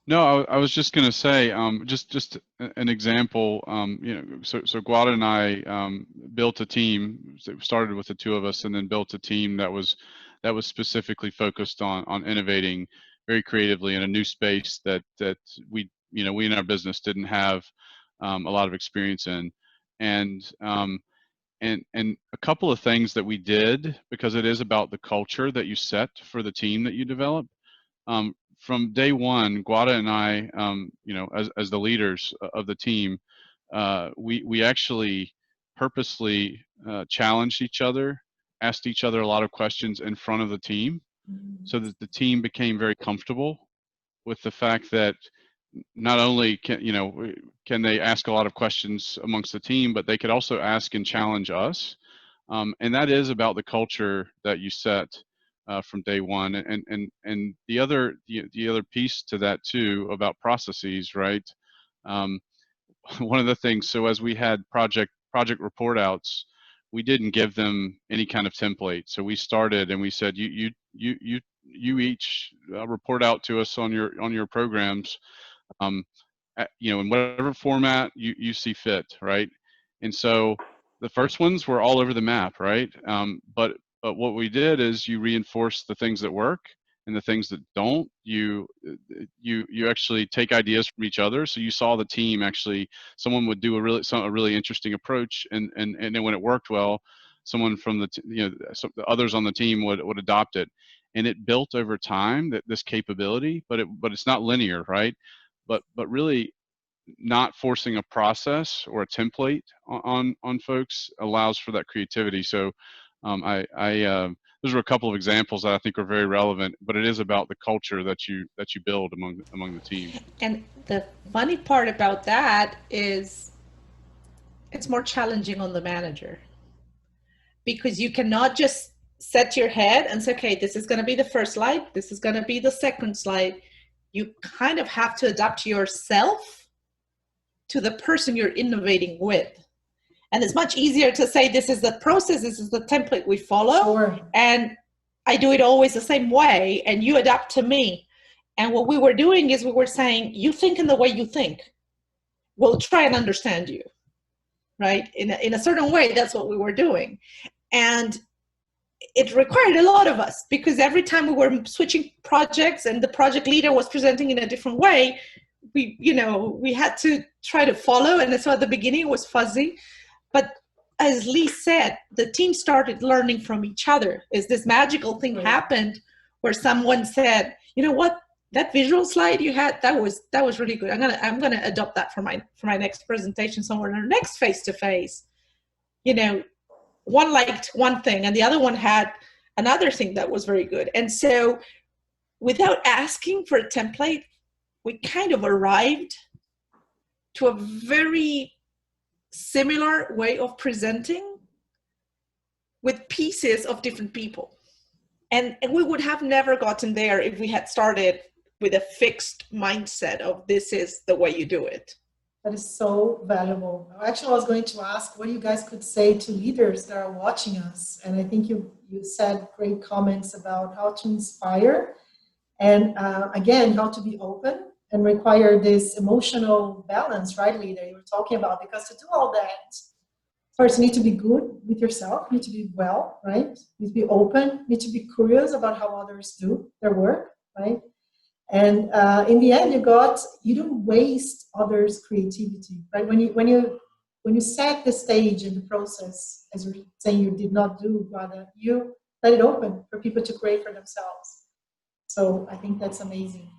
No, I was just going to say, just an example. So Guada and I built a team. So it started with the two of us, and then built a team that was specifically focused on innovating very creatively in a new space that we in our business didn't have a lot of experience in, and and a couple of things that we did, because it is about the culture that you set for the team that you develop. From day one, Guada and I, as the leaders of the team, we actually purposely challenged each other, asked each other a lot of questions in front of the team, so that the team became very comfortable with the fact that not only can they ask a lot of questions amongst the team, but they could also ask and challenge us, and that is about the culture that you set from day one. And the other piece to that too, about processes, right? Um, One of the things, so as we had project report outs, we didn't give them any kind of template. So we started and we said, you each report out to us on your programs, um, in whatever format you see fit, right? And so the first ones were all over the map, right? But what we did is you reinforce the things that work, and the things that don't, you actually take ideas from each other. So you saw the team actually, someone would do a really interesting approach, and then when it worked well, someone from the others on the team would adopt it, and it built over time, that this capability. But it's not linear, right? But really, not forcing a process or a template on folks allows for that creativity. So those are a couple of examples that I think are very relevant, but it is about the culture that you build among the team. And the funny part about that is it's more challenging on the manager, because you cannot just set your head and say, okay, this is going to be the first slide, this is going to be the second slide. You kind of have to adapt yourself to the person you're innovating with. And it's much easier to say, this is the process, this is the template we follow. Sure. And I do it always the same way, and you adapt to me. And what we were doing is we were saying, you think in the way you think. We'll try and understand you, right? In a certain way, that's what we were doing. And it required a lot of us, because every time we were switching projects and the project leader was presenting in a different way, we had to try to follow. And so at the beginning it was fuzzy. But as Ley said, the team started learning from each other. Is this magical thing happened where someone said, you know what, that visual slide you had, that was really good. I'm gonna adopt that for my next presentation somewhere in our next face-to-face. One liked one thing and the other one had another thing that was very good. And so without asking for a template, we kind of arrived to a very similar way of presenting with pieces of different people. And we would have never gotten there if we had started with a fixed mindset of this is the way you do it. That is so valuable. Actually, I was going to ask what you guys could say to leaders that are watching us. And I think you said great comments about how to inspire and again, how to be open and require this emotional balance, right, Ley, that you were talking about. Because to do all that, first you need to be good with yourself, you need to be well, right? You need to be open, you need to be curious about how others do their work, right? And in the end, you don't waste others' creativity, right? When you set the stage in the process, as you're saying you did not do, rather you let it open for people to create for themselves. So I think that's amazing.